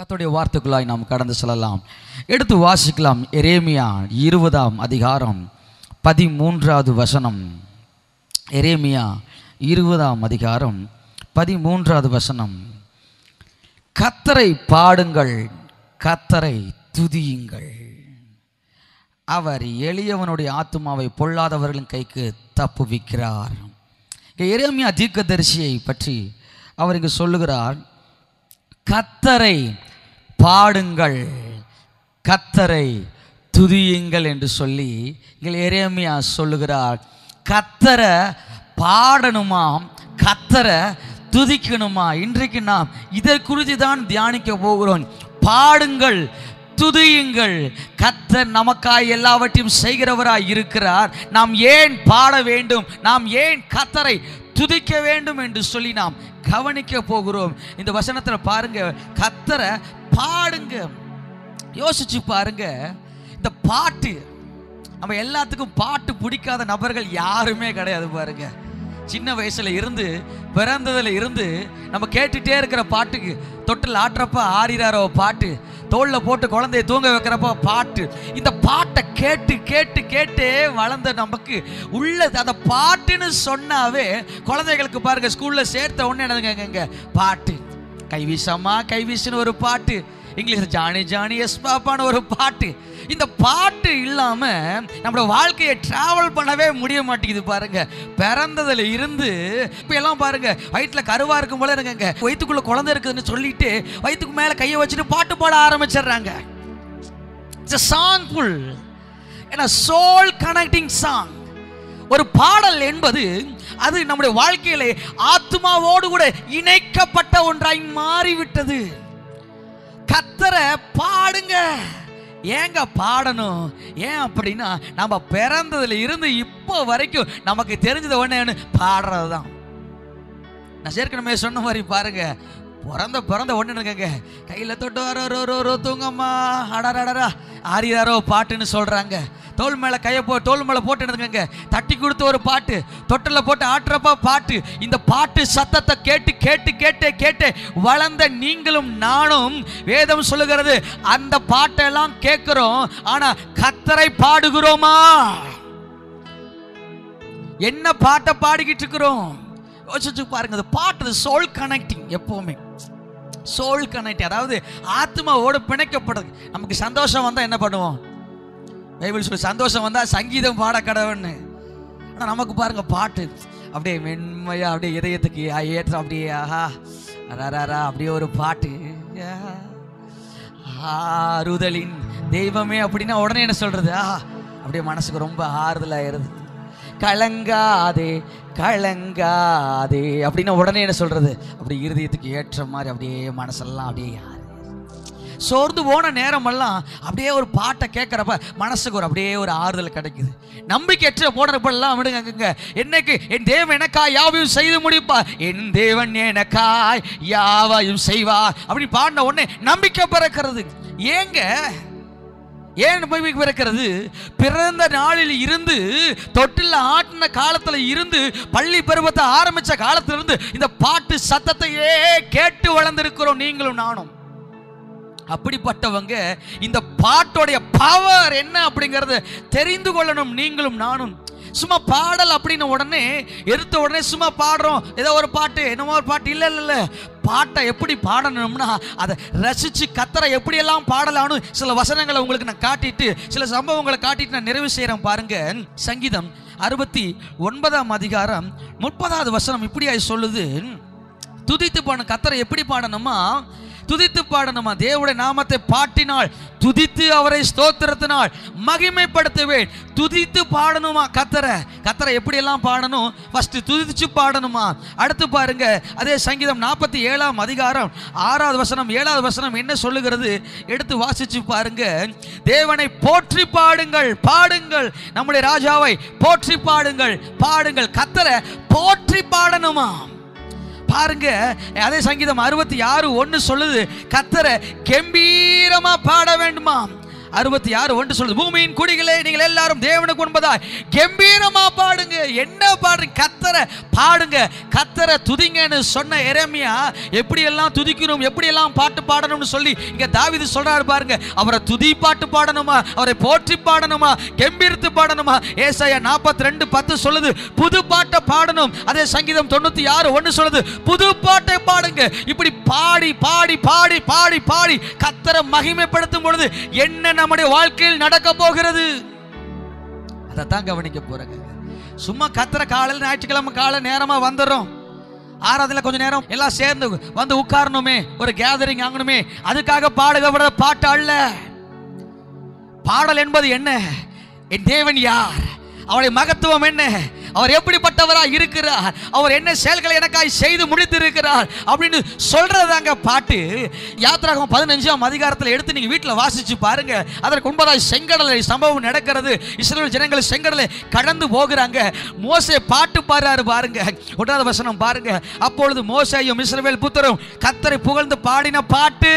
கர்த்தருடைய வார்த்தைக்குள்ளாய் நாம் கடந்து செல்லலாம். எடுத்து வாசிக்கலாம். எரேமியா 20ஆம் அதிகாரம் 13வது வசனம். எரேமியா 20ஆம் அதிகாரம் 13வது வசனம். கர்த்தரை பாடுங்கள், கர்த்தரை துதியுங்கள், அவர் எளியவனுடைய ஆத்துமாவை பொல்லாதவர்களின் கைக்கு தப்புவிக்கிறார். எரேமியா தீர்க்கதரிசியை பற்றி அவர் இங்கு சொல்லுகிறார், கர்த்தரை பாடுங்கள், கர்த்தரை துதியுங்கள் என்று சொல்லி இங்கே எரேமியா சொல்லுகிறார். கர்த்தரை பாடணுமாம், கர்த்தரை துதிக்கணுமா? இன்றைக்கு நாம் இதை குறித்து தான் தியானிக்க போகிறோம். பாடுங்கள், துதியுங்கள். கர்த்தர் நமக்காய் எல்லாவற்றையும் செய்கிறவராய் இருக்கிறார். நாம் ஏன் பாட வேண்டும், நாம் ஏன் கர்த்தரை துதிக்க வேண்டும் என்று சொல்லி நாம் கவனிக்க போகிறோம். இந்த வசனத்தில் பாருங்க, கர்த்தரை பாடுங்க. யோசிச்சு பாருங்க, இந்த பாட்டு, நம்ம எல்லாத்துக்கும் பாட்டு பிடிக்காத நபர்கள் யாருமே கிடையாது. பாருங்க, சின்ன வயசுல இருந்து, பிறந்ததுல இருந்து நம்ம கேட்டுட்டே இருக்கிற பாட்டுக்கு, தொட்டில் ஆட்டுறப்ப ஆறிறாரோ பாட்டு, தோளில் போட்டு குழந்தைய தூங்க வைக்கிறப்ப பாட்டு, இந்த பாட்டை கேட்டு கேட்டு கேட்டே வளர்ந்த நமக்கு உள்ள அந்த பாட்டுன்னு சொன்னாவே குழந்தைகளுக்கு பாருங்க, ஸ்கூல்ல சேர்த்த உடனே என்னதுங்க பாட்டு. கைவீசம்மா கைவீசுன்னு ஒரு பாட்டு, இங்கிலீஷ் ஜானி ஜானி எஸ் பாப்பான்னு ஒரு பாட்டு. இந்த பாட்டு இல்லாம நம்மளோட வாழ்க்கையை டிராவல் பண்ணவே முடிய மாட்டேங்குது. பாருங்க, பிறந்ததுல இருந்து இப்ப எல்லாம் பாருங்க, வயிற்றுல கருவா இருக்கும் போல இருக்குங்க, வயிற்றுக்குள்ள குழந்தை இருக்குதுன்னு சொல்லிட்டு வயிற்றுக்கு மேல கையை வச்சுட்டு பாட்டு பாட ஆரம்பிச்சிடுறாங்க. It's a songful, a soul connecting song. ஒரு பாடல் என்பது அது நம்முடைய வாழ்க்கையிலே ஆத்மாவோடு கூட இணைக்கப்பட்ட ஒன்றாய் மாறிவிட்டது. கர்த்தரை பாடுங்க. ஏங்க பாடணும்? ஏன் அப்படின்னா, நம்ம பிறந்ததுல இருந்து இப்போ வரைக்கும் நமக்கு தெரிஞ்சது ஒன்று பாடுறது தான். நான் ஏற்கனவே சொன்ன மாதிரி பாருங்க, பிறந்த ஒன்று இருக்குங்க, கையில் தொட்டு வரோ தூங்கம்மா அடரடரா ஆரியாரோ பாட்டுன்னு சொல்கிறாங்க. தோல் மேலே கையை தோல் மேலே போட்டு எடுத்துக்கங்க, தட்டி கொடுத்து ஒரு பாட்டு, தொட்டில் போட்டு ஆட்டுறப்பா பாட்டு. இந்த பாட்டு சத்தத்தை கேட்டு கேட்டு கேட்டு கேட்டு வளர்ந்த நீங்களும் நானும், வேதம் சொல்லுகிறது, அந்த பாட்டெல்லாம் கேட்கிறோம். ஆனா கர்த்தரை பாடுகிறோமா? என்ன பாட்டை பாடிக்கிட்டு இருக்கிறோம்? யோசிச்சு பாருங்க. அந்த பாட்டு சோல் கனெக்டிங், எப்பவுமே சோல் கனெக்டிங், அதாவது ஆத்மாவோடு பிணைக்கப்படுது. நமக்கு சந்தோஷம் வந்தா என்ன பண்ணுவோம்? பைபிள் சொல்லி சந்தோஷம் வந்தா சங்கீதம் பாட கடவுன்னு. ஆனால் நமக்கு பாருங்க, பாட்டு அப்படியே மென்மையா, அப்படியே இதயத்துக்கு ஏற்ற, அப்படியே ஆஹா அராரா அப்படியே ஒரு பாட்டு, ஆறுதலின் தெய்வமே அப்படின்னா உடனே என்ன சொல்றது? அப்படியே மனசுக்கு ரொம்ப ஆறுதலாயிருது. கலங்காதே கலங்காதே அப்படின்னா உடனே என்ன சொல்றது? அப்படி இருதயத்துக்கு ஏற்ற மாதிரி அப்படியே மனசெல்லாம் அப்படியே சோர்ந்து போன நேரமெல்லாம் அப்படியே ஒரு பாட்டை கேட்குறப்ப மனசுக்கு ஒரு அப்படியே ஒரு ஆறுதல் கிடைக்குது. நம்பிக்கையற்ற போனப்பெல்லாம் விடுங்க, என்னைக்கு என் தேவன் எனக்காய் யாவையும் செய்து முடிப்பார், என் தேவன் எனக்காய் யாவையும் செய்வார் அப்படி பாடின உடனே நம்பிக்கை பிறக்கிறது. ஏன் நம்பிக்கை பிறக்கிறது? பிறந்த நாளில் இருந்து, தொட்டில் ஆட்டின காலத்துல இருந்து, பள்ளி பருவத்தை ஆரம்பிச்ச காலத்துல இருந்து இந்த பாட்டு சத்தத்தையே கேட்டு வளர்ந்திருக்கிறோம் நீங்களும் நானும். அப்படிப்பட்டவங்க இந்த பாட்டோடைய பவர் என்ன அப்படிங்கறத தெரிந்து கொள்ளணும் நீங்களும் நானும். சும்மா பாடல் அப்படின்னு உடனே எடுத்த உடனே சும்மா பாடுறோம், ஏதோ ஒரு பாட்டு, என்னமோ ஒரு பாட்டு, இல்ல பாட்டை எப்படி பாடணும்னா அதை ரசிச்சு கர்த்தரை எப்படியெல்லாம் பாடலான்னு சில வசனங்களை உங்களுக்கு நான் காட்டிட்டு, சில சம்பவங்களை காட்டிட்டு நான் நிறைவு செய்யறேன். பாருங்க, சங்கீதம் 69ஆம் அதிகாரம் 30வது வசனம் இப்படியாய் சொல்லுது, துதித்து பாடணும். கர்த்தரை எப்படி பாடணுமா? துதித்து பாடணுமா? தேவனுடைய நாமத்தை பாட்டினால், துதித்து அவரை ஸ்தோத்திரத்தினால் மகிமைப்படுத்துவேன். துதித்து பாடணுமா கர்த்தரை எப்படி எல்லாம் பாடணும்? ஃபர்ஸ்ட் துதிச்சு பாடணுமா? அடுத்து பாருங்க, அதே சங்கீதம் 47ஆம் அதிகாரம் 6வது வசனம் 7வது வசனம் என்ன சொல்லுகிறது? எடுத்து வாசிச்சு பாருங்க. தேவனை போற்றி பாடுங்கள், பாடுங்கள், நம்முடைய ராஜாவை போற்றி பாடுங்கள், பாடுங்கள். கர்த்தரை போற்றி பாடணுமா? பாருங்க, அதே சங்கீதம் 66:1 சொல்லுது, கர்த்தரை கம்பீரமா பாட வேண்டுமா? 66:1 சொல்லுது, பூமியின் குடிகளே நீங்கள் எல்லாரும் தேவனுக்கு முன்பதாய் கம்பீரமா பாடுங்க. என்ன பாடுறீங்க? கர்த்தரை பாடுங்க, கர்த்தரை துதிங்கன்னு சொன்ன எரேமியா எப்படி எல்லாம் துதிக்கணும், எப்படி எல்லாம் பாட்டு பாடணும்னு சொல்லி இங்க தாவீது சொல்றாரு பாருங்க. அவரை துதி பாட்டு பாடணுமா, அவரை போற்றி பாடணுமா, கம்பீரித்து பாடணுமா? ஏசாயா 42:10 சொல்லுது புது பாட்டை பாடணும். அதே சங்கீதம் 96:1 சொல்லுது புது பாட்டை பாடுங்க. இப்படி பாடி பாடி பாடி பாடி பாடி கர்த்தரை மகிமைப்படுத்தும் பொழுது என்ன நம்முடைய வாழ்க்கையில் நடக்க போகிறது அதைத்தான் கவனிக்க போறேங்க. சும்மா கர்த்தரை காலையில் ஞாயிற்றுக்கிழமை காலை நேரமா வந்துடுறோம், ஆராதனை கொஞ்ச நேரம் எல்லாம் சேர்ந்து வந்து உட்காரணுமே, ஒரு கேதரிங் ஆகணுமே, அதுக்காக பாடுகிற பாட்டு அல்ல. பாடல் என்பது என்ன? என் தேவன் யார், அவருடைய மகத்துவம் என்ன, அவர் எப்படிப்பட்டவராய் இருக்கிறார், அவர் என்ன செயல்களை எனக்காய் செய்து முடித்திருக்கிறார் அப்படின்னு சொல்றதாங்க பாட்டு. யாத்திராகமம் 15ஆம் அதிகாரத்தில் எடுத்து நீங்க வீட்டில் வாசிச்சு பாருங்க. அதற்கு முன்பதாக செங்கடலை சம்பவம் நடக்கிறது. இஸ்ரவேல் ஜனங்கள் செங்கடலை கடந்து போகிறாங்க. மோசே பாட்டு பாடுறாரு பாருங்க. 1வது வசனம் பாருங்க. அப்பொழுது மோசேயும் இஸ்ரவேல் புத்திரரும் கர்த்தரை புகழ்ந்து பாடின பாட்டு.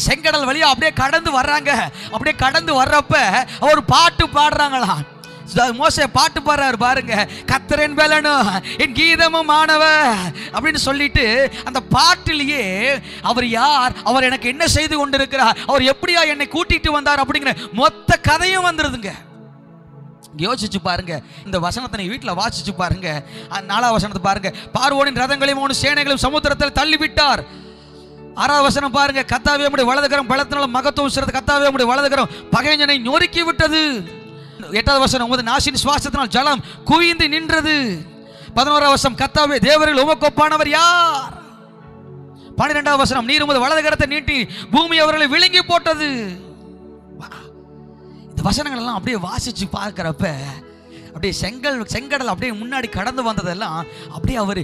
செங்கடல் வழியா அப்படியே கடந்து வர்றாங்க. அப்படியே கடந்து வர்றப்ப ஒரு பாட்டு பாடுறாங்களாம். மோசே பாட்டு பாடுறாரு பாருங்க. கர்த்தரின் பலனும் என் கீதமும் ஆனவர் அப்படின்னு சொல்லிட்டு அந்த பாட்டிலேயே அவர் யார், அவர் எனக்கு என்ன செய்து கொண்டிருக்கிறார், அவர் எப்படியா என்னை கூட்டிட்டு வந்தார் அப்படிங்கிற மொத்த கதையும் வந்துருதுங்க. யோசிச்சு பாருங்க. இந்த வசனத்தை நீங்க வீட்டில் வாசிச்சு பாருங்க. 4வது வசனத்தை பாருங்க. பார்வோனின் ரதங்களையும் அவன் சேனைகளையும் சமுத்திரத்தில் தள்ளிவிட்டார். 6வது வசனம் பாருங்க. கர்த்தாவே உம்முடைய வலதுகரம் பலத்தினால மகத்துவம் சிறந்த கர்த்தாவே உம்முடைய வலதுகரம் பகைஞனை நொறுக்கி விட்டது. 8வது வசனம் உமது நாசின் சுவாசத்தினால் ஜலம் குவிந்து நின்றது. 11வது வசனம் கர்த்தாவே தேவர்கள் உமக்கு ஒப்பானவர் யார். 12வது வசனம் நீர் உமது வலதுகரத்தை நீட்டி பூமி அவர்களை விழுங்கி போட்டது. இந்த வசனங்கள் எல்லாம் அப்படியே வாசிச்சு பார்க்கிறப்ப அப்படியே செங்கடல் அப்படியே முன்னாடி கடந்து வந்ததெல்லாம் அப்படியே அவர்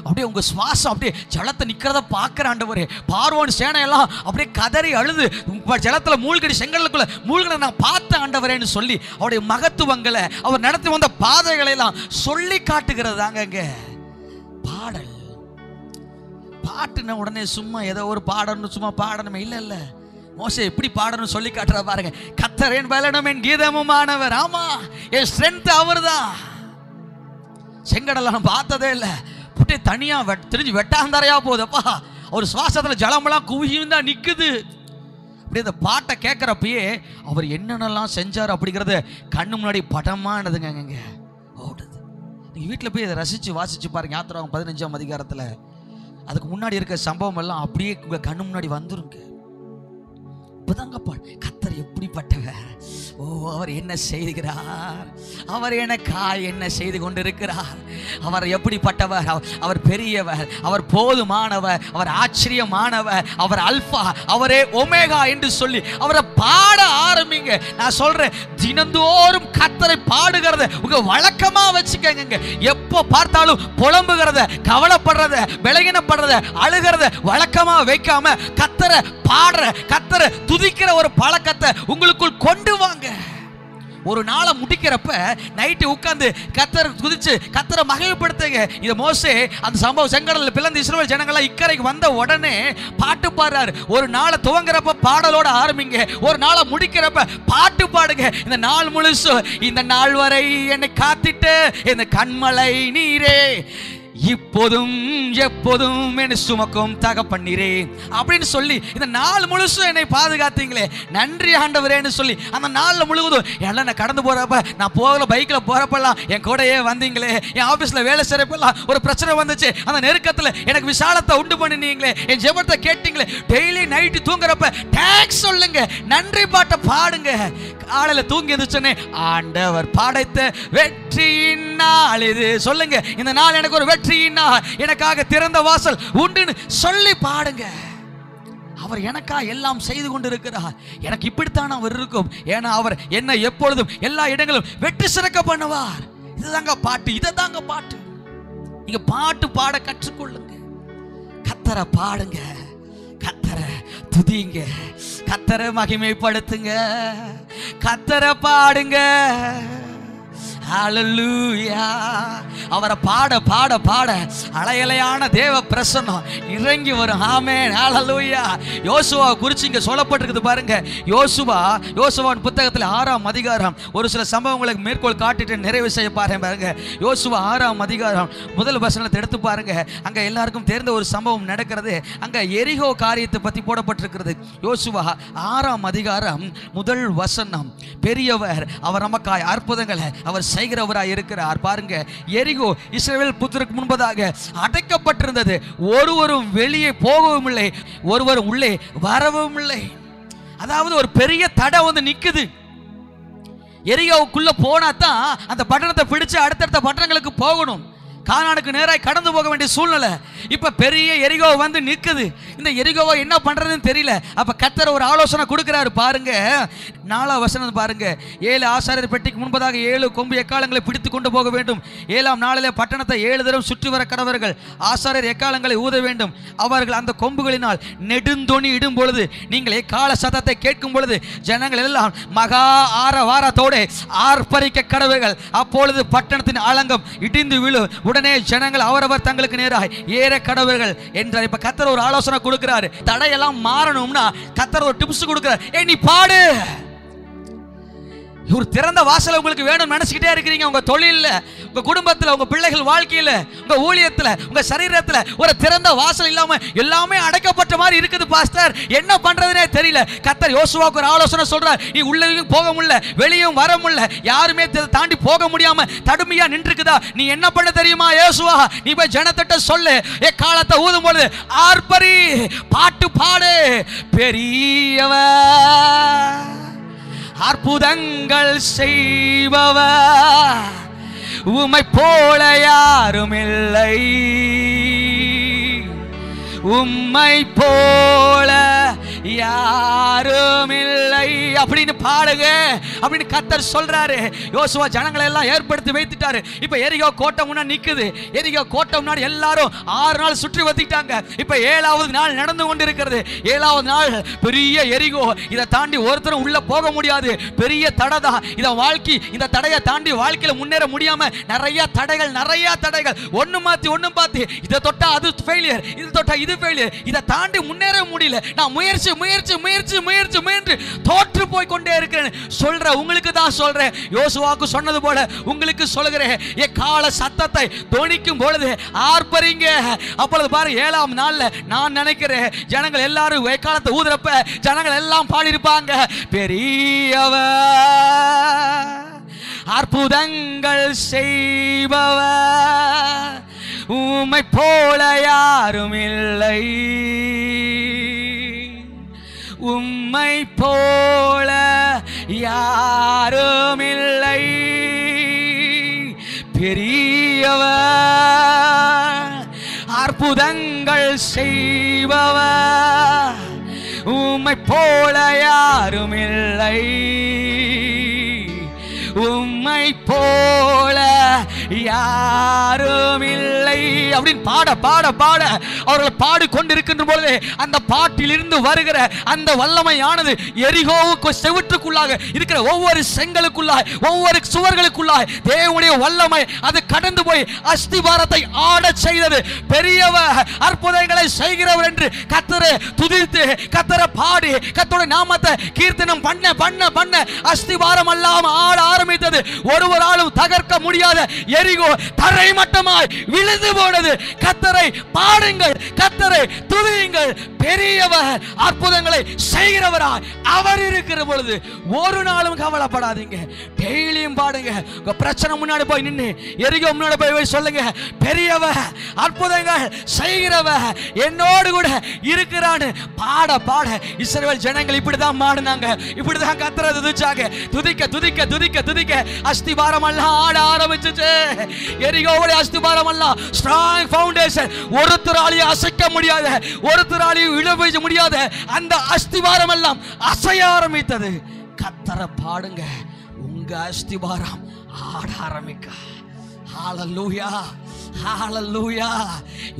அப்படியே உங்க சுவாசம் அப்படியே ஜலத்தை நிக்கிறத பார்க்கிற ஆண்டவரே. பார்வோன் சேனையெல்லாம் அப்படியே கதறி அழுது ஜலத்துல மூழ்கடி செங்கடலுக்குள்ள மூழ்கின நான் பார்த்த ஆண்டவரேன்னு சொல்லி அவருடைய மகத்துவங்களை அவர் நடத்தி வந்த பாதைகளை எல்லாம் சொல்லி காட்டுகிறது தாங்க பாடல். பாட்டுன உடனே சும்மா ஏதோ ஒரு பாடணும் சும்மா பாடணுமே இல்ல. மோசே எப்படி பாடணும் சொல்லி காட்டுற பாருங்க. கர்த்தரின் பலனும் என் கீதமும் ஆனவர். ஆமா, என் ஸ்ட்ரென்த் அவர் தான். செங்கடல நான் பார்த்ததே இல்லை. புட்டி தனியா தெரிஞ்சு வெட்டாந்தாரையா போகுதப்பா. ஒரு சுவாசத்துல ஜலமெல்லாம் குவியும்தான் நிக்குது. அப்படி அந்த பாட்டை கேட்கிறப்பயே அவர் என்னென்னலாம் செஞ்சார் அப்படிங்கிறது கண்ணு முன்னாடி படமானதுங்க ஓடுது. நீங்க வீட்டில் போய் இதை ரசிச்சு வாசிச்சு பாருங்க. யாத்திராகமம் 15ஆம் அதிகாரத்தில் அதுக்கு முன்னாடி இருக்க சம்பவம் எல்லாம் அப்படியே உங்க கண்ணு முன்னாடி வந்துருங்க. கர்த்தர் எப்படிப்பட்டவர், ஓ அவர் என்ன செய்கிறார், அவர் எனக்காய் என்ன செய்து கொண்டிருக்கிறார், அவர் எப்படிப்பட்டவர், அவர் பெரியவர், அவர் போதுமானவர், அவர் ஆச்சரியமானவர், அவர் அல்பா, அவரே ஒமேகா என்று சொல்லி அவரை பாட ஆரம்பிங்க. நான் சொல்றேன், தினந்தோறும் கர்த்தரை பாடுகிறத உங்க வழக்கமா வச்சுக்கங்க. எப்போ பார்த்தாலும் புலம்புகிறத, கவலைப்படுறத, விலகினப்படுறத, அழுகிறத வழக்கமா வைக்காம கர்த்தரை பாடுற, கர்த்தரை துதிக்கிற ஒரு பழக்கத்தை உங்களுக்குள் கொண்டு வாங்க. ஒரு நாளை முடிக்கிறப்ப நைட்டு உட்கார்ந்து கர்த்தரை துதிச்சு கர்த்தரை மகிமைப்படுத்துங்க. இது மோசே அந்த சம்பவம் செங்கடலில் பிளந்து இஸ்ரவேல் ஜனங்களாம் இக்கரைக்கு வந்த உடனே பாட்டு பாடுறாரு. ஒரு நாளை துவங்குறப்ப பாடலோட ஆரம்பிங்க, ஒரு நாளை முடிக்கிறப்ப பாட்டு பாடுங்க. இந்த நாள் முழுசும் இந்த நாள் வரை என்னை காத்திட்டு இந்த கண்மலை நீரே இப்போதும் எப்போதும் என்னை சுமக்கும் தகப்பன்னீரே அப்படின்னு சொல்லி இந்த நாள் முழுசும் என்னை பாதுகாத்தீங்களே நன்றி ஆண்டவரேன்னு சொல்லி அந்த நாளில் முழுவதும் எல்லாம் நான் கடந்து போறப்ப, நான் போகல பைக்கில் போறப்பெல்லாம் என் கூடயே வந்தீங்களே, என் ஆஃபீஸில் வேலை செய்யறப்பெல்லாம் ஒரு பிரச்சனை வந்துச்சு, அந்த நெருக்கத்தில் எனக்கு விசாலத்தை உண்டு பண்ணினீங்களே, என் ஜெபத்தை கேட்டீங்களே, டெய்லி நைட்டு தூங்குறப்ப டேக்ஸ் சொல்லுங்க, நன்றி பாட்டை பாடுங்க. காலையில் தூங்கி எந்திரிச்சோன்னே ஆண்டவர் படைத்த வெற்றியின் நாள் இது சொல்லுங்க. இந்த நாள் எனக்கு ஒரு வெற்றியின் நாள், எனக்காக திறந்த வாசல் உண்டுன்னு சொல்லி பாடுங்க. அவர் எனக்கா எல்லாம் செய்து கொண்டிருக்கிறார், எனக்கு இப்படித்தான் அவர் இருக்கும். ஏன்னா அவர் என்ன எப்பொழுதும் எல்லா இடங்களும் வெற்றி சிறக்க பண்ணுவார். இதுதாங்க பாட்டு, இதுதாங்க பாட்டு. நீங்க பாட்டு பாட கற்றுக்கொள்ளுங்க, கர்த்தரை பாடுங்க, கர்த்தரை துதிங்க, கர்த்தரை மகிமைப்படுத்துங்க, கர்த்தரை பாடுங்க. ஹல்லேலூயா. அவரை பாட பாட பாட அலையலையான தேவ பிரசன்னம் இறங்கி வரும். ஆமென், ஹல்லேலூயா. யோசுவா குறித்து இங்கே சொல்லப்பட்டிருக்குது பாருங்க. யோசுவாவின் புத்தகத்தில் 6ஆம் அதிகாரம் ஒரு சில சம்பவங்களுக்கு மேற்கோள் காட்டிட்டு நிறைவு செய்ய பாருங்க. யோசுவா 6ஆம் அதிகாரம் முதல் வசனத்தை எடுத்து பாருங்க. அங்க எல்லாருக்கும் தெரிந்த ஒரு சம்பவம் நடக்கிறது. அங்க எரிகோ காரியத்தை பத்தி போடப்பட்டிருக்கிறது. யோசுவா 6ஆம் அதிகாரம் முதல் வசனம். பெரியவர், அவர் நமக்காய் அற்புதங்களை அவர் செய்கிறவராய் இருக்கிறார். பாருங்க, எரிகோ இஸ்ரவேல் புத்திரருக்கு முன்பதாக அடைக்கப்பட்டிருந்தது. ஒருவரும் வெளியே போகவும் இல்லை, ஒருவரும் உள்ளே வரவும் இல்லை. அதாவது ஒரு பெரிய தடை வந்து நிக்குது. எரிகோவுக்குள்ள போனா தான் அந்த பட்டணத்தை பிடிச்சு அடுத்தடுத்த பட்டணங்களுக்கு போகணும். கானானுக்கு நேராக கடந்து போக வேண்டிய சூழ்நிலை. இப்ப பெரிய எரிகோ வந்து நிற்குது. இந்த எரிகோவை என்ன பண்றதுன்னு தெரியல. அப்ப கர்த்தர் ஒரு ஆலோசனை கொடுக்கிறாரு பாருங்க. 4ஆம் வசனம் பாருங்க. 7 ஆசாரியர் பெட்டிக்கு முன்பதாக 7 கொம்பு எக்காலங்களை பிடித்து கொண்டு போக வேண்டும். 7ஆம் நாளிலே பட்டணத்தை 7 தடவை சுற்றி வர கடவர்கள். ஆசாரியர் எக்காலங்களை ஊத வேண்டும். அவர்கள் அந்த கொம்புகளினால் நெடுந்தொனி இடும் பொழுது, நீங்கள் எக்கால சத்தத்தை கேட்கும் பொழுது ஜனங்கள் எல்லாம் மகா ஆரவாரத்தோடு ஆர்ப்பரிக்க கடவர்கள். அப்பொழுது பட்டணத்தின் ஆலங்கம் இடிந்து விழும். உடனே ஜனங்கள் அவரவர் தங்களுக்கு நேராக ஏற கடவர்கள் என்றார். இப்ப கர்த்தர் ஒரு ஆலோசனை கொடுக்கிறாரு. தடையெல்லாம் மாறணும்னா கர்த்தர் ஒரு டிப்ஸ் கொடுக்கிறார். நீ பாடு. ஒரு திறந்த வாசல் உங்களுக்கு வேணும் நினைச்சுக்கிட்டே இருக்கிறீங்க. உங்க தொழில, உங்க குடும்பத்துல, உங்க பிள்ளைகள் வாழ்க்கையில, உங்க ஊழியத்துல, உங்க சரீரத்துல ஒரு திறந்த வாசல் இல்லாம எல்லாமே அடைக்கப்பட்ட மாதிரி இருக்குது பாஸ்டர், என்ன பண்றதுனே தெரியல. கர்த்தர் யோசுவாவுக்கு ஒரு ஆலோசனை சொல்றார். நீ உள்ளேயும் போக முடியல, வெளியும் வர முடியல, யாருமே தாண்டி போக முடியாம தடுமையா நின்றுக்குதா? நீ என்ன பண்ண தெரியுமா யோசுவா? நீ போய் ஜனத்திட்ட சொல்லு, எக்காலத்தை ஊதும் பொழுது ஆர்ப்பரி, பாட்டு பாடு. பெரியவர், அற்புதங்கள் செய்பவர், உம்மை போல யாரும் இல்லை, உம்மை போல யாரும் இல்லை அப்படின்னு பாடுங்க அப்படின்னு கர்த்தர் சொல்றாரு. யோசுவா ஜனங்களை எல்லாம் ஏற்படுத்தி வைத்துட்டாரு. இப்ப எரிகோ கோட்டை முன்னாடி நிக்குது. எரிகோ கோட்டை முன்னாடி எல்லாரும் 6 நாள் சுற்றி வந்துட்டாங்க. இப்ப 7ஆவது நாள் நடந்து கொண்டிருக்கிறது. 7ஆவது நாள் பெரிய எரிகோ. இதை தாண்டி ஒருத்தரும் உள்ள போக முடியாது. பெரிய தடை தான் இத வாழ்க்கை. இந்த தடையை தாண்டி வாழ்க்கையில முன்னேற முடியாம நிறைய தடைகள் ஒண்ணு மாத்தி ஒண்ணு பார்த்து இதை தொட்டா அது ஃபெயிலியர், இது தொட்டா இது ஃபெயிலியர். இதை தாண்டி முன்னேற முடியல. நான் முயற்சி தோற்று போய் கொண்டே இருக்கிறேன். சொல்ற உங்களுக்கு தான் சொல்றேன். யோசுவாவுக்கு சொன்னது போல உங்களுக்கு சொல்கிறேன். எக்கால சத்தத்தை தொனிக்கும் பொழுது ஆர்ப்பரிங்க. அப்பொழுது பாரு 7ஆம் நாள்ல நான் நினைக்கிறேன் ஜனங்கள் எல்லாரும் எக்காலத்தை ஊதுறப்ப ஜனங்கள் எல்லாம் பாடி இருப்பாங்க. பெரியவர், அற்புதங்கள் செய்பவர், உம்மை போல யாரும் இல்லை, உம்மை போல யாரும் இல்லை. பெரியவர், அற்புதங்கள் செய்பவர், உம்மை போல யாரும் இல்லை, உம்மை போல யாரும் இல்லை அப்படின்னு பாட பாட பாட அவர்கள் பாடிக்கொண்டிருக்கின்ற பொழுது அந்த பாட்டிலிருந்து வருகிற அந்த வல்லமையானது எரிகோவுக்கு செவுற்றுக்குள்ளாக இருக்கிற ஒவ்வொரு செங்கலுக்குள்ளாய், ஒவ்வொரு சுவர்களுக்குள்ளாய் தேவனுடைய வல்லமை அது கடந்து போய் அஸ்திபாரத்தை ஆடச் செய்தது. பெரியவர், அற்புதங்களை செய்கிறவர் என்று கர்த்தரை துதித்து கர்த்தரை பாடி கர்த்தருடைய நாமத்தை கீர்த்தனம் பண்ண பண்ண பண்ண அஸ்திபாரம் எல்லாம் ஆட ஆரம்பித்தது. ஒருவராலும் தகர்க்க முடியாத எரிகோ தரைமட்டமாய் விழுந்து போனது. கர்த்தரை பாடுங்கள், கர்த்தரை துதியுங்கள். பெரியவர், அற்புதங்களை செய்கிறவராய் அவர் இருக்கிற பொழுது ஒரு நாளும் கவலைப்படாதீங்க. டெய்லியும் பாடுங்க. உங்க பிரச்சனை முன்னாடி போய் நின்று எரிகோ முன்னாடி போய் சொல்லுங்க, பெரியவர், அற்புதங்கள் செய்கிறவர் என்னோடு கூட இருக்கிறான்னு பாட பாட இஸ்ரவேல் ஜனங்கள் இப்படிதான் பாடுனாங்க. இப்படிதான் கர்த்தரை துதிச்சாங்க. துதிக்க துதிக்க துதிக்க துதிக்க அஸ்திபாரம் எல்லாம் ஆட ஆரம்பிச்சுச்சு. எரிகோவுடைய அஸ்திபாரம் எல்லாம் ஸ்ட்ராங் ஃபவுண்டேஷன், ஒருத்தராலையும் அசைக்க முடியாத, ஒருத்தராலையும் இழுப முடியாத அந்த அஸ்திபாரம் எல்லாம் அசைய ஆரம்பித்தது. கர்த்தரை பாடுங்க, உங்க அஸ்திபாரம் ஆட ஆரம்பிக்க. ஹல்லேலூயா. ஹல்லேலூயா.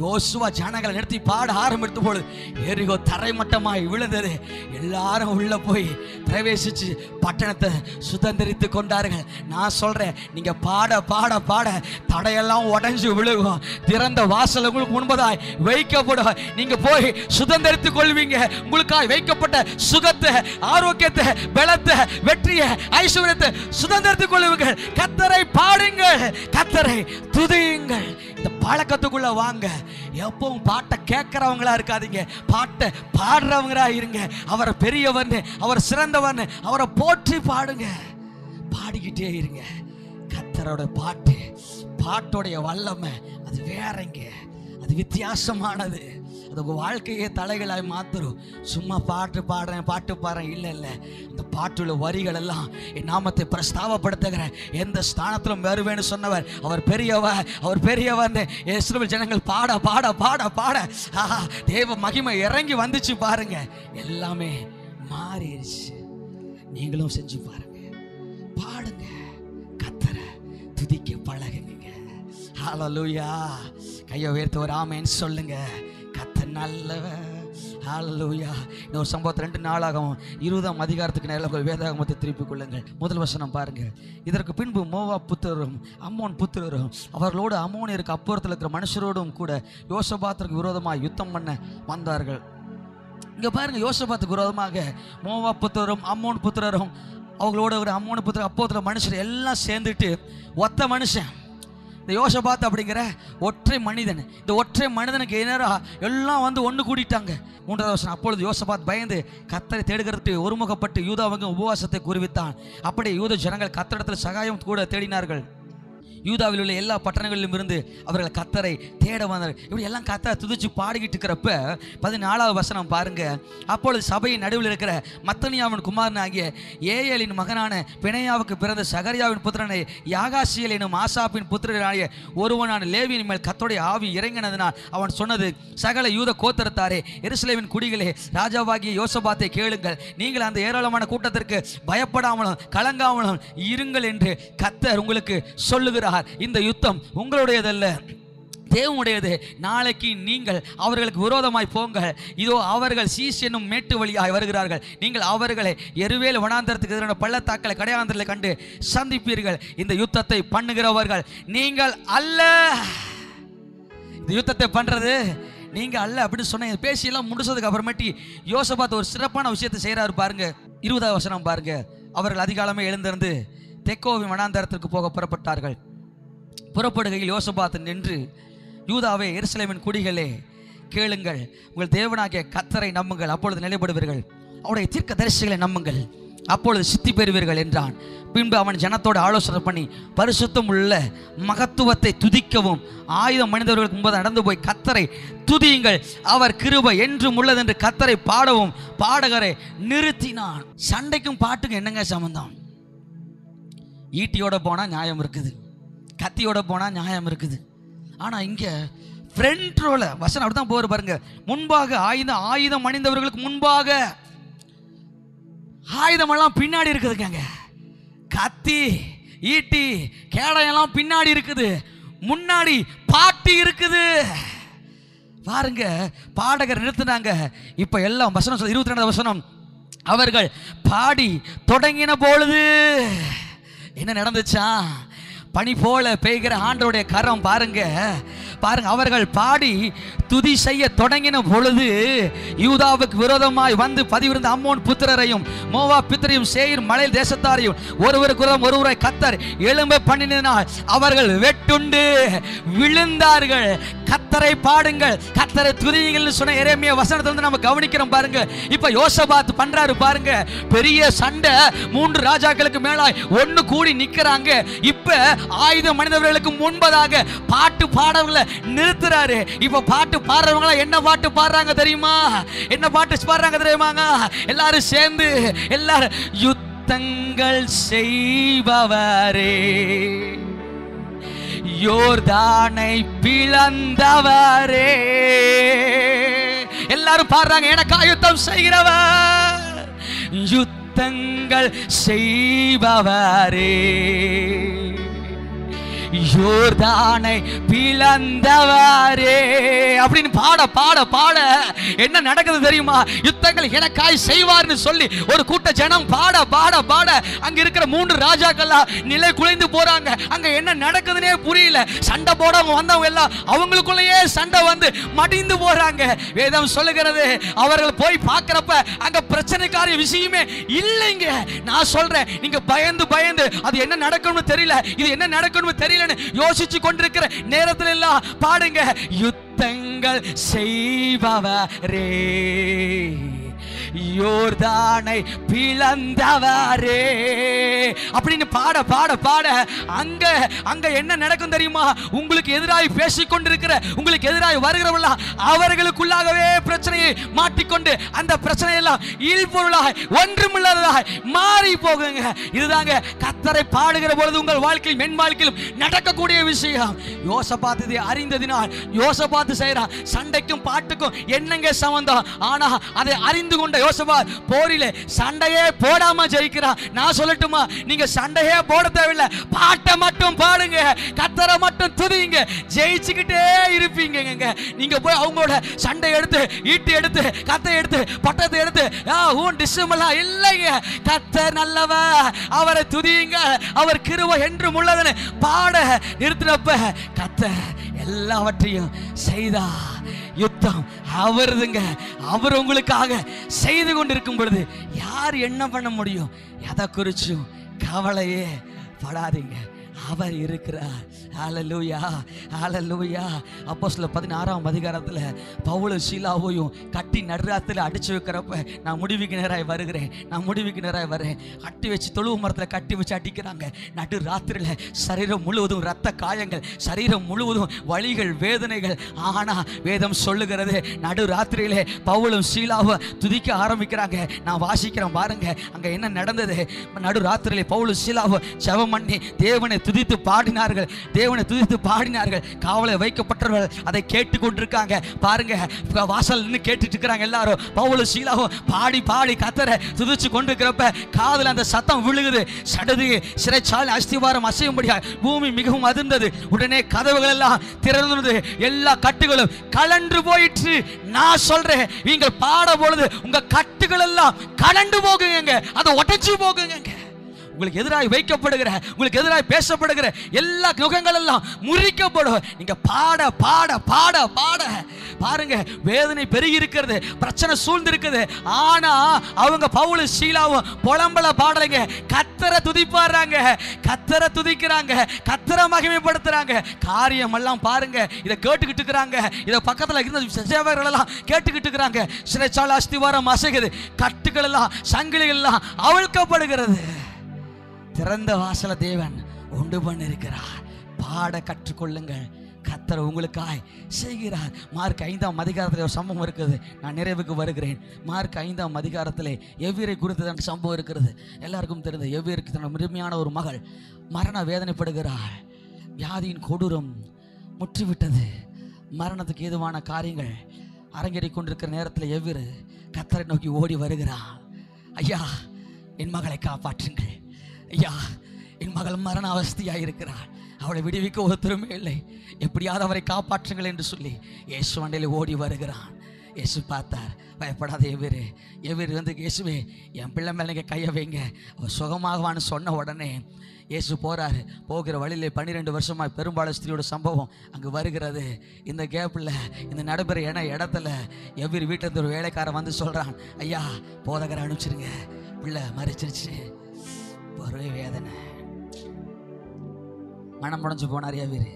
யோசுவா ஜனங்களை நிறுத்தி பாட ஆரம்பித்த பொழுது எரிகோ தரைமட்டமாய் விழுந்தது. எல்லாரும் உள்ள போய் பிரவேசிச்சு பட்டணத்தை சுதந்திரித்து கொண்டார்கள். நான் சொல்றேன், நீங்க பாட பாட பாட தடையெல்லாம் உடைஞ்சு விழுகும். திறந்த வாசல் உங்களுக்கு முன்பதாய் வைக்கப்படும். நீங்க போய் சுதந்திரித்து கொள்வீங்க. உங்களுக்காக வைக்கப்பட்ட சுகத்தை, ஆரோக்கியத்தை, பலத்தை, வெற்றியை, ஐஸ்வர்யத்தை சுதந்திரித்துக் கொள்வீர்கள். கர்த்தரை பாடுங்கள், கர்த்தரை துதியுங்கள். இந்த பழக்கத்துக்குள்ள வாங்க. எப்பவும் பாட்டை கேட்கிறவங்களா இருக்காதீங்க, பாட்டை பாடுறவங்களா இருங்க. அவர் பெரியவன், அவர் சிறந்தவன், அவரை போற்றி பாடுங்க. பாடிக்கிட்டே இருங்க. கர்த்தரோட பாட்டு, பாட்டோடைய வல்லமை அது வேறங்க, அது வித்தியாசமானது. அது உங்கள் வாழ்க்கையே தலைகளாய் மாத்திரும். சும்மா பாட்டு பாடுறேன் இல்லை இல்லை. அந்த பாட்டுள்ள வரிகள் எல்லாம் என் நாமத்தை பிரஸ்தாபப்படுத்துகிற எந்த ஸ்தானத்திலும் வருவேன்னு சொன்னவர். அவர் பெரியவர், அவர் பெரியவர். இஸ்ரவேல் ஜனங்கள் பாட பாட பாட பாட தேவ மகிமை இறங்கி வந்துச்சு பாருங்க. எல்லாமே மாறிடுச்சு. நீங்களும் செஞ்சு பாருங்க. பாடுங்க, கர்த்தரை துதிக்க பழகுங்க. ஹல்லேலூயா. கையை உயர்த்தி ஒரு ஆமென் சொல்லுங்க. கர்த்தர் நல்லவர். ஹல்லேலூயா. இன்னொரு சம்பவத்தை 2 நாளாகவும் 20ஆம் அதிகாரத்துக்கு நேரம் வேதாகமத்தை திருப்பிக் கொள்ளுங்கள். முதல் வசனம் பாருங்க. இதற்கு பின்பு மோவாப் புத்திரரும் அம்மோன் புத்திரரும் அவர்களோடு அம்மோனியருக்கு அப்புறத்தில் இருக்கிற மனுஷரோடும் கூட யோசபாத்திற்கு விரோதமாக யுத்தம் பண்ண வந்தார்கள். இங்க பாருங்க, யோசபாத்துக்கு விரோதமாக மோவாப் புத்திரரும் அம்மோன் புத்திரரும் அவங்களோட ஒரு அம்மோன் புத்திர அப்போத்துல மனுஷர் எல்லாம் சேர்ந்துட்டு ஒத்த மனுஷன் இந்த யோசபாத் அப்படிங்கிற ஒற்றை மனிதன், இந்த ஒற்றை மனிதனுக்கு எதிராக எல்லாம் வந்து ஒன்று கூடிட்டாங்க. 3வது வசனம். அப்பொழுது யோசபாத் பயந்து கர்த்தரை தேடுகிறதுக்கு ஒருமுகப்பட்டு யூதாவுக்கு உபவாசத்தை குறிவித்தான். அப்படி யூத ஜனங்கள் கர்த்தரிடத்தில் சகாயம் கூட தேடினார்கள். யூதாவில் உள்ள எல்லா பட்டணங்களிலும் இருந்து அவர்கள் கர்த்தரை தேட வந்தார்கள். இப்படி எல்லாம் கர்த்தரை துதிச்சு பாடிக்கிட்டு இருக்கிறப்ப 14வது வசனம் பாருங்க. அப்பொழுது சபையின் நடுவில் இருக்கிற மத்தனியாவின் குமாரன் ஆகிய ஏயலின் மகனான பிணையாவுக்கு பிறந்த சகரியாவின் புத்திரனை யாகாசியல் எனும் ஆசாப்பின் புத்திரனாகிய ஒருவனான லேவியின் மேல் கர்த்தருடைய ஆவி இறங்கினதினால் அவன் சொன்னது, சகல யூத கோத்திரத்தாரே, எருசலேமின் குடிகளே, ராஜாவாகிய யோசபாத்தை கேளுங்கள். நீங்கள் அந்த ஏராளமான கூட்டத்திற்கு பயப்படாமலும் கலங்காமலும் இருங்கள் என்று கர்த்தர் உங்களுக்கு சொல்லுகிறார். இந்த யுத்தம் உங்களுடையதல்ல, தேவனுடையது. நாளைக்கு நீங்கள் அவர்களுக்கு விரோதமாய் போங்கள். இதோ அவர்கள் சீஸ் என்னும் மேட்டு வழியாக வருகிறார்கள். நீங்கள் அவர்களை எருவேல் வனாந்தரத்துக்கு எதிரான பள்ளத்தாக்களை கடையாந்தரங்களை கண்டு சந்திப்பீர்கள். இந்த யுத்தத்தை பண்ணுகிறவர்கள் நீங்கள் அல்ல. இந்த யுத்தத்தை பண்றது நீங்க அல்ல அப்படின்னு சொன்ன பேசியெல்லாம் முடிச்சதுக்கு அப்புறமேட்டி யோசபாத் ஒரு சிறப்பான விஷயத்தை செய்யறாரு பாருங்க. 20வது வசனம் பாருங்க. அவர்கள் அதிகாலமே எழுந்திருந்து தெக்கோவின் வனாந்தரத்திற்கு போக புறப்பட்டார்கள். புறப்படுகையில் யோசபாத் நின்று, யூதாவே, எருசலேமின் குடிகளே, கேளுங்கள். உங்கள் தேவனாகிய கர்த்தரை நம்புங்கள், அப்பொழுது நிலைப்படுவீர்கள். அவருடைய தீர்க்கதரிசிகளை நம்புங்கள், அப்பொழுது சித்தி பெறுவீர்கள் என்றான். பின்பு அவன் ஜனத்தோடு ஆலோசனை பண்ணி பரிசுத்தம் உள்ள மகத்துவத்தை துதிக்கவும் ஆயுதம் மனிதர்களுக்கு முன்பது நடந்து போய் கர்த்தரை துதியுங்கள், அவர் கிருபை என்றும் உள்ளது என்று கர்த்தரை பாடவும் பாடகரை நிறுத்தினான். சண்டைக்கும் பாட்டுக்கும் என்னங்க சம்பந்தம்? ஈட்டியோட போனா நியாயம் இருக்குது, கத்தியோட போனா நியாயம் இருக்குது. ஆனா இங்க ஃப்ரண்ட் ரோல வசனம் அப்படிதான் போற பாருங்க. முன்பாக ஆயுதம் அணிந்தவர்களுக்கு முன்பாக ஆயுதம் எல்லாம் பின்னாடி இருக்குதுங்க. கத்தி, ஈட்டி, கேடயெல்லாம் பின்னாடி இருக்குது, முன்னாடி பாட்டு இருக்குது பாருங்க. பாடகர் நிறுத்தினாங்க. இப்ப எல்லாம் வசனம் 22வது வசனம். அவர்கள் பாடி தொடங்கின பொழுது என்ன நடந்துச்சா? பனி போல பெய்கிற ஆண்டவருடைய கரம் பாருங்க பாருங்க. அவர்கள் பாடி துதி செய்ய தொடங்கின பொழுது யூதாவுக்கு விரோதமாய் வந்து பதிவிருந்த அம்மோன் புத்திரரையும் மோவாப் புத்திரையும் சேயீர் மலை தேசத்தாரையும் ஒருவரை கர்த்தர் எழும்ப பண்ணினால் அவர்கள் வெட்டுண்டு விழுந்தார்கள். கர்த்தரை பாடுங்கள், கர்த்தரை துதியுங்கள் சொன்ன எரேமியா வசனத்திலிருந்து நம்ம கவனிக்கிறோம் பாருங்க. இப்ப யோசபாத் பண்றாரு பாருங்க. பெரிய சண்டை, 3 ராஜாக்களுக்கு மேலாய் ஒன்னு கூடி நிக்கிறாங்க. இப்ப ஆயுதம் மனிதர்களுக்கு முன்பதாக பாட்டு பாடவங்களை நிறுத்துறாரு. இப்ப பாட்டு பாடுறவங்களா என்ன பாட்டு பாடுறாங்க தெரியுமா? என்ன பாட்டு பாடுறாங்க தெரியுமாங்க? எல்லாரும் சேர்ந்து எல்லாரும் யுத்தங்கள் செய்பவரே, யோர்தானை பிளந்தவரே, எல்லாரும் பாடுறாங்க. எனக்கா யுத்தம் செய்கிறவர், யுத்தங்கள் செய்பவரே, யோர்தானை பிளந்தவரே அப்படின்னு பாட பாட பாட என்ன நடக்குது தெரியுமா? யுத்தங்கள் எனக்காய் செய்வார்னு சொல்லி ஒரு கூட்ட ஜனம் பாட பாட பாட அங்க இருக்கிற 3 ராஜாக்கள்லாம் நிலை குலைந்து போறாங்க. அங்க என்ன நடக்குதுன்னே புரியல. சண்டை போடவங்க வந்தவங்க எல்லாம் அவங்களுக்குள்ளேயே சண்டை வந்து மடிந்து போறாங்க. வேதம் சொல்லுகிறது, அவர்கள் போய் பார்க்கிறப்ப அங்க பிரச்சனைக்காரிய விஷயமே இல்லைங்க. நான் சொல்றேன், நீங்க பயந்து பயந்து அது என்ன நடக்கும்னு தெரியல, இது என்ன நடக்கும்னு தெரியலன்னு யோசிச்சு கொண்டிருக்கிற நேரத்துல எல்லாம் பாடுங்க, யுத்தங்கள் செய்பவரே, யோர்தானை பிளந்தவரே அப்படின்னு பாட பாட பாட அங்க அங்க என்ன நடக்கும் தெரியுமா? உங்களுக்கு எதிராய் பேசிக் கொண்டிருக்கிற, உங்களுக்கு எதிராய் வருகிறவர்களாம் அவர்களுக்குள்ளாகவே பிரச்சனையை மாட்டிக்கொண்டு அந்த பிரச்சனையெல்லாம் இல்பொருளாய் ஒன்றுமில்லாததாய் மாறி போகுங்க. இதுதாங்க கர்த்தரை பாடுகிற பொழுது உங்கள் வாழ்க்கையில் என் வாழ்க்கையிலும் நடக்கக்கூடிய விஷயம். யோசபாத்து இதை அறிந்ததினால் யோசபாத்து செய்யறான், சண்டைக்கும் பாட்டுக்கும் என்னங்க சம்பந்தம்? ஆனா அதை அறிந்து கொண்ட யோசபாத் போரிலே சண்டையே போடாம ஜெயிக்கிறான். நான் சொல்லட்டுமா, நீங்க சண்டையே போட தேவையில்லை, பாட்டை மட்டும் பாடுங்க, கர்த்தரை மட்டும் துதிங்க, ஜெயிச்சுக்கிட்டே இருப்பீங்க. நீங்க போய் அவங்களோட சண்டை எடுத்து, ஈட்டி எடுத்து, கத்தை எடுத்து, பட்டத்தை எடுத்து டிஸ்மெல்லாம் இல்லைங்க. கர்த்தர் நல்லவர், அவரை துதியுங்க, அவர் கிருபை என்றும் உள்ளதுன்னு பாட நிறுத்தினப்ப கர்த்தர் எல்லாவற்றையும் செய்தா. யுத்தம் அவருதுங்க. அவர் உங்களுக்காக செய்து கொண்டிருக்கும் பொழுது யார் என்ன பண்ண முடியும்? எதை குறிச்சும் கவலையே படாதீங்க, அவர் இருக்கிறார். ஹல்லேலூயா, ஹல்லேலூயா. அப்போஸ்தலர் 16ஆம் அதிகாரத்தில் பவுலும் சீலாவையும் கட்டி நடுராத்திரில் அடிச்சு வைக்கிறப்ப நான் முடிவுக்கு நேராக வருகிறேன், நான் முடிவுக்கு நேராக வரேன், கட்டி வச்சு தொழுவு மரத்தில் கட்டி வச்சு அடிக்கிறாங்க. நடு ராத்திரியில் சரீரம் முழுவதும் இரத்த காயங்கள், சரீரம் முழுவதும் வலிகள், வேதனைகள். ஆனால் வேதம் சொல்லுகிறது, நடு ராத்திரியிலே பவுலும் சீலாவை துதிக்க ஆரம்பிக்கிறாங்க. நான் வாசிக்கிறேன் பாருங்க, அங்கே என்ன நடந்தது. நடு ராத்திரியிலே பவுலும் சீலாவை ஜெபம் பண்ணி தேவனை துதித்து பாடினார்கள், தேவனை துதித்து பாடினார்கள். காவலை வைக்கப்பட்டவர்கள் அதை கேட்டு கொண்டிருக்காங்க. பாருங்க, வாசல் நின்று கேட்டுட்டு இருக்கிறாங்க எல்லாரும். பவுலும் சீலாவும் பாடி பாடி கர்த்தரை துதிச்சு கொண்டிருக்கிறப்ப காதுல அந்த சத்தம் விழுகுது. சடுதி சிறைச்சாலை அஸ்திவாரம் அசையும்படியா பூமி மிகவும் அதிர்ந்தது. உடனே கதவுகள் எல்லாம் திறந்தது, எல்லா கட்டுகளும் கலண்டு போயிற்று. நான் சொல்றேன், நீங்கள் பாட பொழுது உங்க கட்டுகள் எல்லாம் கலண்டு போகுங்க, அதை உடைச்சு போகுங்க. உங்களுக்கு எதிராக வைக்கப்படுகிற, உங்களுக்கு எதிராக பேசப்படுகிற எல்லா நுகங்கள் எல்லாம் முறிக்கப்படும். நீங்க பாட பாட பாட பாட பாருங்க, வேதனை பெருகி இருக்கிறது, பிரச்சனை சூழ்ந்து இருக்குது. ஆனா அவங்க பவுலும் சீலாவும் புலம்பல பாடலைங்க, கர்த்தரை துதிப்பாடுறாங்க, கர்த்தரை துதிக்கிறாங்க, கர்த்தரை மகிமைப்படுத்துறாங்க. காரியம் எல்லாம் பாருங்க, இதை கேட்டுக்கிட்டு இருக்கிறாங்க. இதை பக்கத்தில் இருந்த சேவகர்கள் எல்லாம் கேட்டுக்கிட்டு இருக்கிறாங்க. சிறைச்சாலை அஸ்திவாரம் அசைக்குது, கட்டுகள் எல்லாம் சங்கிலிகள் எல்லாம் அவிழ்க்கப்படுகிறது. திறந்த வாசல தேவன் உண்டு பண்ணிருக்கிறார். பாட கற்றுக்கொள்ளுங்கள், கர்த்தர் உங்களுக்காய் செய்கிறார். மார்க் 5ஆம் அதிகாரத்தில் ஒரு சம்பவம் இருக்குது, நான் நிறைவுக்கு வருகிறேன். மார்க் 5ஆம் அதிகாரத்தில் எவ்வீரை குறித்து சம்பவம் இருக்கிறது. எல்லாருக்கும் தெரிந்த எவ்வீருக்கு தன் முழுமையான ஒரு மகள் மரண வேதனைப்படுகிறாள். வியாதியின் கொடூரம் முற்றிவிட்டது, மரணத்துக்கு ஏதுவான காரியங்கள் அரங்கேறி கொண்டிருக்கிற நேரத்தில் எவ்வீரு கர்த்தரை நோக்கி ஓடி வருகிறாள். ஐயா, என் மகளை காப்பாற்றுங்கள், ஐயா, என் மகள் மரண அவஸ்தையாக இருக்கிறாள், அவளை விடுவிக்க ஒருத்தருமே இல்லை, எப்படியாவது அவரை காப்பாற்றுங்கள் என்று சொல்லி இயேசு வண்டியில் ஓடி வருகிறான். இயேசு பார்த்தார், பயப்படாத எவ்வீரு, எவ்வீரு வந்து இயேசுவே என் பிள்ளை மேலே நீங்கள் கையை வைங்க, அவள் சுகமாகவான்னு சொன்ன உடனே இயேசு போகிறாரு. போகிற வழியிலே 12 வருஷமாக பெரும்பாலும் ஸ்திரியோட சம்பவம் அங்கே வருகிறது. இந்த கேப்பில் இந்த நடைபெற இடத்துல எவ்வீரு வீட்டில் ஒரு வேலைக்காரன் வந்து சொல்கிறான், ஐயா போதகரை அனுப்பிச்சிருங்க, பிள்ளை மறைச்சிருச்சு, ஒரே வேதனை. மனம் முடிஞ்சு போனார் எவ்வீரு.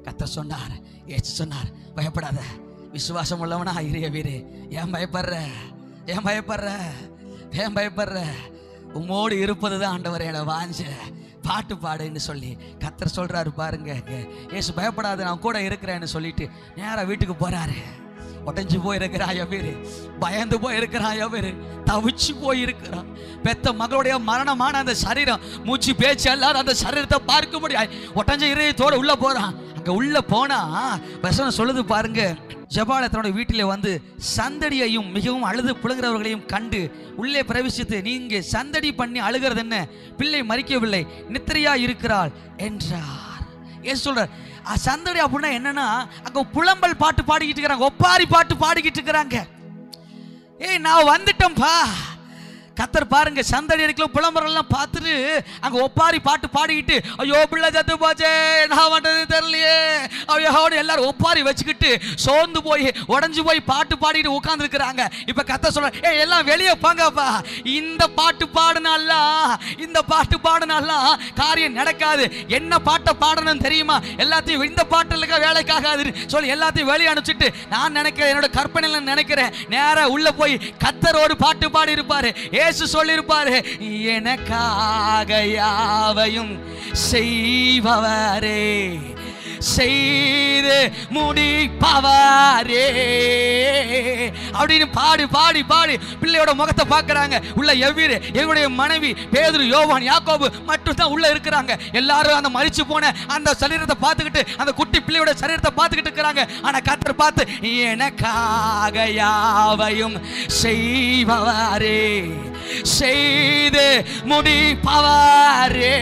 கர்த்தர் சொன்னார், ஏசு சொன்னார், பயப்படாத, விசுவாசம் உள்ளவனா இரு எவ்வீரு, ஏன் பயப்படுற, ஏன் பயப்படுற, ஏன் பயப்படுற, உம்மோடு இருப்பது தான் ஆண்டவரோட வாஞ்ச, பாட்டு பாடுன்னு சொல்லி கர்த்தர் சொல்றாரு. பாருங்க, ஏசு பயப்படாத, நான் கூட இருக்கிறேன்னு சொல்லிட்டு நேரா வீட்டுக்கு போறாரு. உடஞ்சு போயிருக்கிறான் எவ்வீரு, பயந்து போயிருக்கிறான் எவ்வீரு, தவிச்சு போயிருக்கிறான். பெத்த மகளுடைய மரணமான அந்த சரீரம், மூச்சு பேச்சு அல்லாத அந்த சரீரத்தை பார்க்க முடியாது, உடஞ்ச இதயத்தோட உள்ள போறான். அங்க உள்ள போனா வசனம் சொல்லுது பாருங்க, ஜெபாலய தன்னுடைய வீட்டிலே வந்து சந்தடியையும் மிகவும் அழுது புலங்குறவர்களையும் கண்டு உள்ளே பிரவேசித்து, நீங்க சந்தடி பண்ணி அழுகிறது என்ன, பிள்ளை மரிக்கவில்லை, நித்திரையா இருக்கிறாள் என்றார். ஏன் சொல்றார் சந்தடி அப்படின்னா என்னன்னா, அங்க புலம்பல் பாட்டு பாடிக்கிட்டு இருக்கிறாங்க, ஒப்பாரி பாட்டு பாடிக்கிட்டு இருக்கிறாங்க. ஏய் நான் வந்துட்டேன்ப்பா. கத்தர் பாருங்க, சந்தடி அடிக்கலாம் புலம்பரெல்லாம் பார்த்துட்டு அங்கே ஒப்பாரி பாட்டு பாடிக்கிட்டு, ஐயோ பிள்ளை சத்து போச்சே, நான் பண்ணுறது தெரியலையே, ஐயோட எல்லாரும் ஒப்பாரி வச்சுக்கிட்டு சோர்ந்து போய் உடஞ்சி போய் பாட்டு பாடிட்டு உட்காந்துருக்குறாங்க. இப்போ கத்தர் சொல்ற, எல்லாம் வெளியே பாங்கப்பா, இந்த பாட்டு பாடினாலாம் காரியம் நடக்காது. என்ன பாட்டை பாடணும் தெரியுமா? எல்லாத்தையும் இந்த பாட்டுல வேலைக்காகாது சொல்லி எல்லாத்தையும் வெளியே அனுப்பிச்சிட்டு, நான் நினைக்கிறேன், என்னோட கற்பனையில நினைக்கிறேன், நேராக உள்ள போய் கத்தரோடு பாட்டு பாடி இருப்பாரு. இயேசு சொல்லிருப்பாரு, எனக்காக யாவையும் செய்பவரே, செய்து முடிப்பவரே அப்படின்னு பாடி பாடி பாடி பிள்ளையோட முகத்தை பார்க்கறாங்க. உள்ள எவருடைய மனைவி பேதுரு, யோவான், யாக்கோபு மட்டும் தான் உள்ள இருக்கிறாங்க. எல்லாரும் அந்த மரிச்சு போன அந்த சரீரத்தை பார்த்துக்கிட்டு, அந்த குட்டி பிள்ளையோட சரீரத்தை பார்த்துக்கிட்டு இருக்கிறாங்க. ஆனா கர்த்தர் பார்த்து, எனக்காக யாவையும் செய்பவரே, செய்து முடிப்பவரே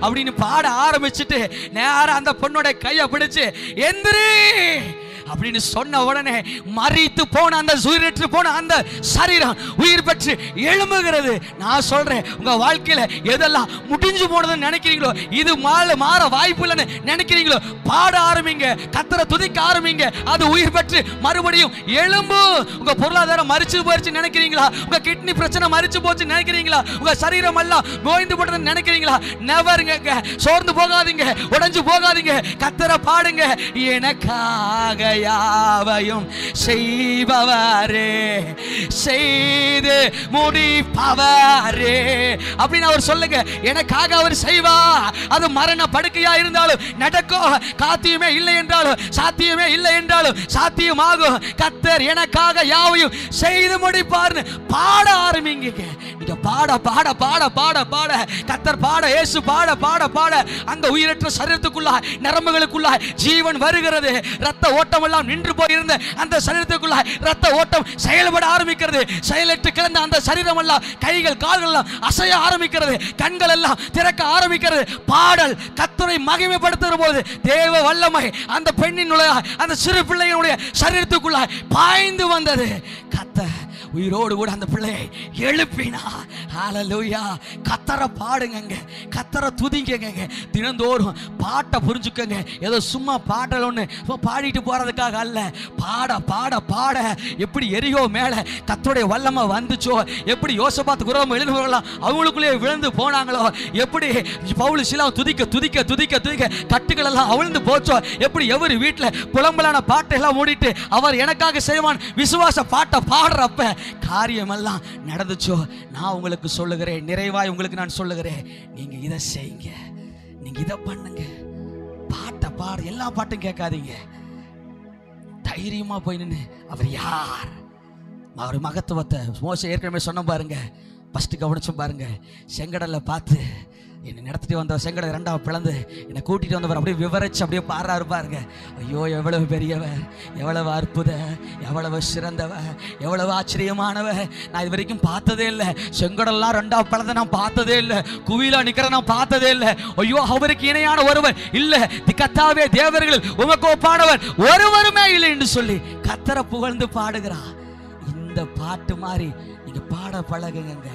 அப்படின்னு பாட ஆரம்பிச்சுட்டு நேரம் அந்த பொண்ணோட கையை பிடிச்சு எந்திரி அப்படின்னு சொன்ன உடனே மரித்து போன அந்த உயிரற்று போன அந்த சரீரம் உயிர் பெற்று எழும்புகிறது. நான் சொல்றேன், உங்க வாழ்க்கையில எதெல்லாம் முடிஞ்சு போனதுன்னு நினைக்கிறீங்களோ, இது மாற வாய்ப்பு இல்லைன்னு நினைக்கிறீங்களோ, பாட ஆரம்பிங்க, கத்தரை துதிக்க ஆரம்பிங்க, அது உயிர் பெற்று மறுபடியும் எழும்பு. உங்க பொருளாதாரம் மரிச்சு போயிடுச்சு நினைக்கிறீங்களா? உங்க கிட்னி பிரச்சனை மரிச்சு போச்சு நினைக்கிறீங்களா? உங்க சரீரம் எல்லாம் நோய்ந்து போட்டதுன்னு நினைக்கிறீங்களா? நெவருங்க, சோர்ந்து போகாதீங்க, உடைஞ்சு போகாதீங்க, கத்தரை பாடுங்க. எனக்காக யாவையும் செய்பவரே, செய்து முடிப்பவரே அப்படின்னு அவர் சொல்லுங்க. எனக்காக அவர் செய்வா. அது மரண படுக்கையா இருந்தாலும் நடக்கும், காத்தியமே இல்லை என்றாலும் சாத்தியமே இல்லை என்றாலும் சாத்தியமாகும். கர்த்தர் எனக்காக யாவையும் செய்து முடிப்பார்னு பாட ஆரம்பிங்க. நீங்க பாட பாட பாட பாட பாட கர்த்தர் பாட, இயேசு பாட பாட பாட அந்த உயிரற்ற சரீரத்துக்குள்ள நரம்புகளுக்குள்ள ஜீவன் வருகிறது. ரத்த ஓட்டம் எல்லாம் நின்று போயிருந்த அந்த சரீரத்துக்குள்ள ரத்த ஓட்டம் செயல்பட ஆரம்பிக்கிறது. செயலற்று கிடந்த அந்த சரீரம் எல்லாம், கைகள் கால்கள் எல்லாம் அசைய ஆரம்பிக்கிறது, கண்கள் எல்லாம் திறக்க ஆரம்பிக்கிறது. பாடல் கர்த்தரை மகிமைப்படுத்துகிற போது தேவ வல்லமை அந்த பெண்ணினுடைய அந்த சிறு பிள்ளையினுடைய சரீரத்துக்குள்ள பாய்ந்து வந்தது. கர்த்தர் உயிரோடு கூட அந்த பிள்ளையை எழுப்பினா. ஹல்லேலூயா. கர்த்தரை பாடுங்க, கர்த்தரை துதிங்க, தினந்தோறும் பாட்டை புரிஞ்சுக்கங்க. ஏதோ சும்மா பாட்டல் ஒன்று பாடிட்டு போறதுக்காக அல்ல, பாட பாட பாட எப்படி எரியோ மேல கர்த்தருடைய வல்லமை வந்துச்சோ, எப்படி யோசபாத் குரோம் எழுதுவர்களாம் அவங்களுக்குள்ளே விழுந்து போனாங்களோ, எப்படி பவுல் சீலா துதிக்க துதிக்க துதிக்க துதிக்க கட்டுகள் எல்லாம் அவிழ்ந்து போச்சோ, எப்படி எவரு வீட்டில் புலம்பலான பாட்டை எல்லாம் மூடிட்டு அவர் எனக்காக செய்வான் விசுவாச பாட்டை பாடுறப்ப காரியமெல்லாம் நடந்துச்சோ. நான் உங்களுக்கு சொல்லுகிறேன், நிறைவாய் உங்களுக்கு நான் சொல்லுகிறேன், நீங்க இதை செய்யுங்க, நீங்க இதை பண்ணுங்க. பாட்டை பாடு, எல்லா பாட்டும் கேட்காதீங்க. தைரியமா போய் நின்று அவர் யார், அவர் மகத்துவத்தை மோசே ஏற்கனவே சொன்ன பாருங்க, ஃபர்ஸ்ட் கவனிச்சும் பாருங்க. செங்கடல்ல பார்த்து என்னை நடத்திட்டு வந்த செங்கடை ரெண்டாவது பிளந்து என்னை கூட்டிட்டு வந்தவர் அப்படியே விவரிச்சு அப்படியே பாடுறாரு பாருங்க. ஐயோ எவ்வளவு பெரியவர், எவ்வளவு அற்புத, எவ்வளவு சிறந்தவ, எவ்வளவு ஆச்சரியமானவ, நான் இது வரைக்கும் பார்த்ததே இல்லை. செங்கடல்லாம் ரெண்டாவது பிளந்த நான் பார்த்ததே இல்லை, குவிலா நிக்கிற நான் பார்த்ததே இல்லை. ஐயோ அவருக்கு இணையான ஒருவர் இல்லை, கர்த்தாவே தேவர்கள் உமக்கு ஒப்பானவர் ஒருவருமே இல்லை என்று சொல்லி கர்த்தரை புகழ்ந்து பாடுகிறா. இந்த பாட்டு மாதிரி நீங்க பாட பழகுங்க.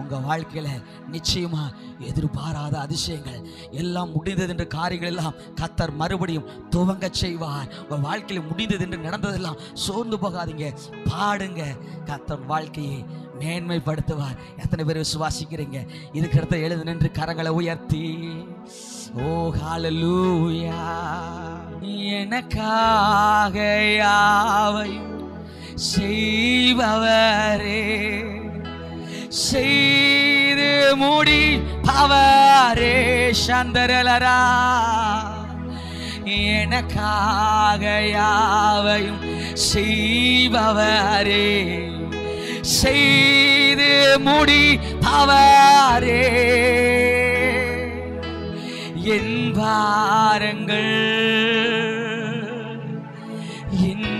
உங்க வாழ்க்கையில நிச்சயமா எதிர்பாராத அதிசயங்கள் எல்லாம் முடிந்தது என்ற காரியங்கள் எல்லாம் கர்த்தர் மறுபடியும் துவங்க செய்வார். உங்க வாழ்க்கையில முடிந்தது என்று நடந்ததெல்லாம் சோர்ந்து போகாதீங்க, பாடுங்க, கர்த்தர் வாழ்க்கையை மேன்மைப்படுத்துவார். எத்தனை பேர் விசுவாசிக்கிறீங்க? இதுக்கு அடுத்த எழுது நின்று கரங்களை உயர்த்தி ஓ ஹல்லேலூயா. எனக்காக யாவையும் செய்பவரே, செய்து முடிப்பவரே, சந்தரலரா. எனக்காக யாவையும் செய்பவரே, செய்து முடிப்பவரே. என் பாரங்கள் என்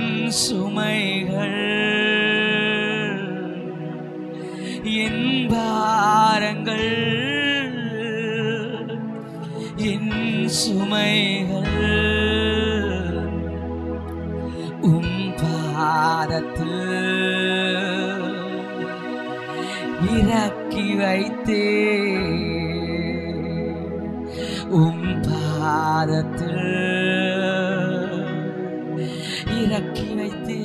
சுமைகள், என் பாரங்கள் என் சுமைகள் பாதத்தில் இறக்கி வைத்தே பாதத்தில் இறக்கி வைத்தே